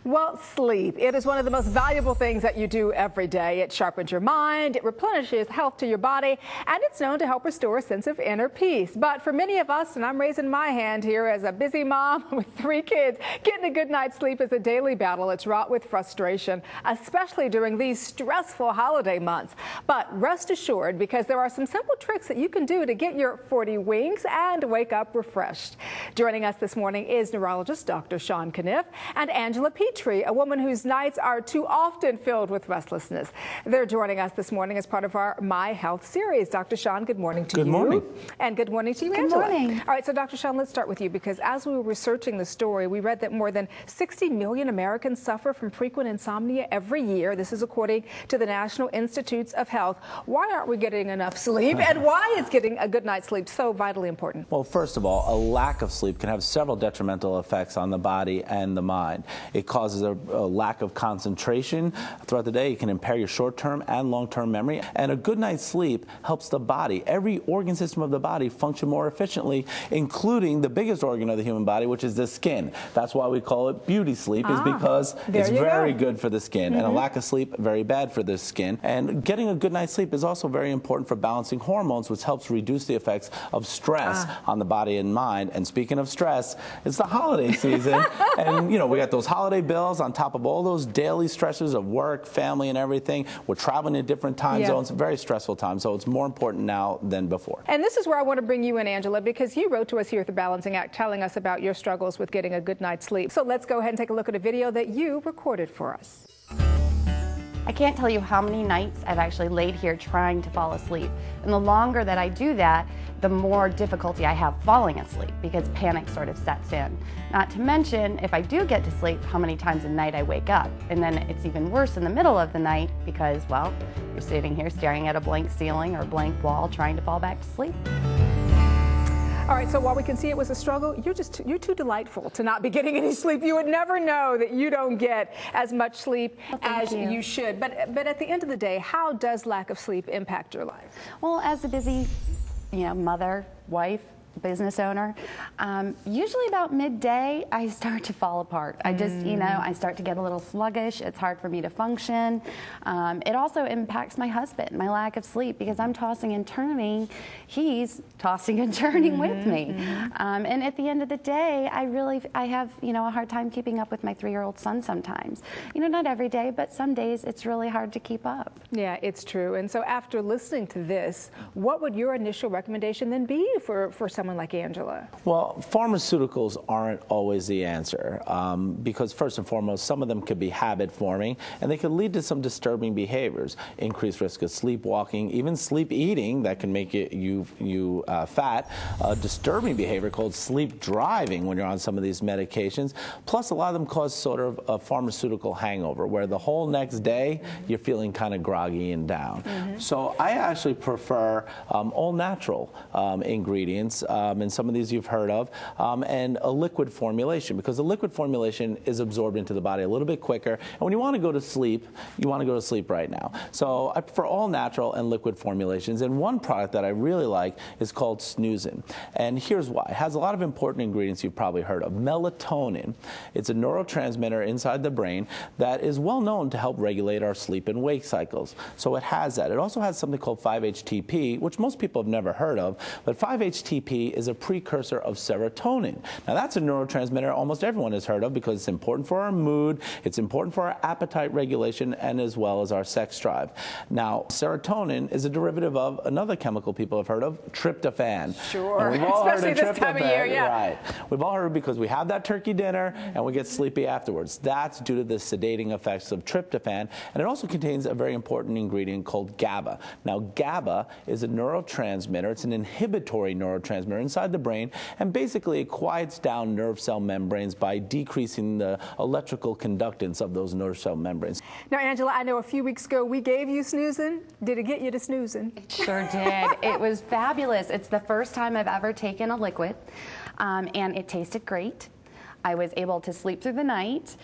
Well, sleep. It is one of the most valuable things that you do every day. It sharpens your mind, it replenishes health to your body, and it's known to help restore a sense of inner peace. But for many of us, and I'm raising my hand here as a busy mom with 3 kids, getting a good night's sleep is a daily battle. It's wrought with frustration, especially during these stressful holiday months. But rest assured, because there are some simple tricks that you can do to get your 40 winks and wake up refreshed. Joining us this morning is neurologist Dr. Shawn Caniff and Angela Petrie, a woman whose nights are too often filled with restlessness. They're joining us this morning as part of our My Health series. Dr. Shawn, good morning to you. Good morning. And good morning to you, Angela. Good morning. All right, so Dr. Shawn, let's start with you, because as we were researching the story, we read that more than 60 million Americans suffer from frequent insomnia every year. This is according to the National Institutes of Health. Why aren't we getting enough sleep, and why is getting a good night's sleep so vitally important? Well, first of all, a lack of sleep can have several detrimental effects on the body and the mind. It causes a lack of concentration throughout the day. It can impair your short-term and long-term memory. And a good night's sleep helps the body, every organ system of the body, function more efficiently, including the biggest organ of the human body, which is the skin. That's why we call it beauty sleep, is because it's very good for the skin. And a lack of sleep, very bad for the skin. And getting a good night's sleep is also very important for balancing hormones, which helps reduce the effects of stress on the body and mind. And speaking of stress, it's the holiday season. And, you know, we got those holiday bills on top of all those daily stressors of work, family, and everything. We're traveling in different time zones, very stressful time. So it's more important now than before. And this is where I want to bring you in, Angela, because you wrote to us here at The Balancing Act telling us about your struggles with getting a good night's sleep. So let's go ahead and take a look at a video that you recorded for us. I can't tell you how many nights I've actually laid here trying to fall asleep. And the longer that I do that, the more difficulty I have falling asleep, because panic sort of sets in. Not to mention, if I do get to sleep, how many times a night I wake up. And then it's even worse in the middle of the night because, well, you're sitting here staring at a blank ceiling or blank wall trying to fall back to sleep. All right, so while we can see it was a struggle, you're too delightful to not be getting any sleep. You would never know that you don't get as much sleep as you should. But at the end of the day, how does lack of sleep impact your life? Well, as a busy, mother, wife, business owner, usually about midday I start to fall apart. I just, I start to get a little sluggish. It's hard for me to function. It also impacts my husband, my lack of sleep, because I'm tossing and turning. He's tossing and turning with me. And at the end of the day, I have, a hard time keeping up with my 3-year-old son sometimes. Not every day, but some days it's really hard to keep up. Yeah, it's true. And so after listening to this, what would your initial recommendation then be for someone like Angela? Well, pharmaceuticals aren't always the answer, because first and foremost, some of them could be habit forming, and they could lead to some disturbing behaviors, increased risk of sleepwalking, even sleep eating that can make you fat, disturbing behavior called sleep driving when you're on some of these medications. Plus, a lot of them cause sort of a pharmaceutical hangover, where the whole next day you're feeling kind of groggy and down. So I actually prefer all natural ingredients. And some of these you've heard of, and a liquid formulation, because the liquid formulation is absorbed into the body a little bit quicker. And when you want to go to sleep, you want to go to sleep right now. So I prefer all natural and liquid formulations. And one product that I really like is called Snooz'n. And here's why. It has a lot of important ingredients you've probably heard of. Melatonin. It's a neurotransmitter inside the brain that is well known to help regulate our sleep and wake cycles. So it has that. It also has something called 5-HTP, which most people have never heard of, but 5-HTP is a precursor of serotonin. Now, that's a neurotransmitter almost everyone has heard of, because it's important for our mood, it's important for our appetite regulation, and as well as our sex drive. Now, serotonin is a derivative of another chemical people have heard of, tryptophan. Sure, especially this time of year, Right. We've all heard, because we have that turkey dinner and we get sleepy afterwards. That's due to the sedating effects of tryptophan, and it also contains a very important ingredient called GABA. Now, GABA is a neurotransmitter. It's an inhibitory neurotransmitter inside the brain, and basically it quiets down nerve cell membranes by decreasing the electrical conductance of those nerve cell membranes. Now, Angela, I know a few weeks ago we gave you Snooz'n. Did it get you to Snooz'n? It sure did. It was fabulous. It's the first time I've ever taken a liquid, and it tasted great. I was able to sleep through the night.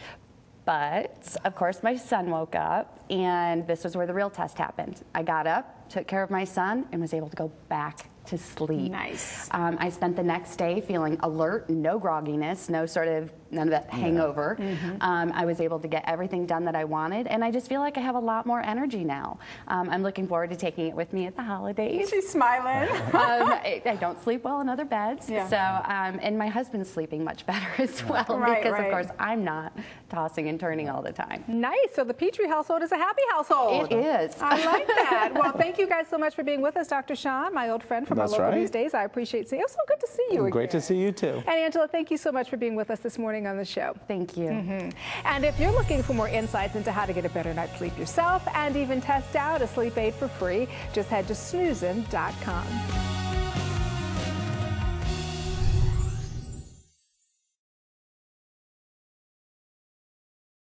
But, of course, my son woke up, and this was where the real test happened. I got up, took care of my son, and was able to go back to sleep. Nice. I spent the next day feeling alert, no grogginess, none of that hangover. I was able to get everything done that I wanted, and I just feel like I have a lot more energy now. I'm looking forward to taking it with me at the holidays. She's smiling. I don't sleep well in other beds, so and my husband's sleeping much better as well, because of course I'm not tossing and turning all the time. Nice. So the Petrie household is a happy household. It is. I like that. Well, thank you guys so much for being with us, Dr. Sean, my old friend from our local news days. I appreciate seeing you. It was so good to see you again. Great to see you too. And Angela, thank you so much for being with us this morning on the show. Thank you. And if you're looking for more insights into how to get a better night's sleep yourself and even test out a sleep aid for free, just head to Snooz'n.com.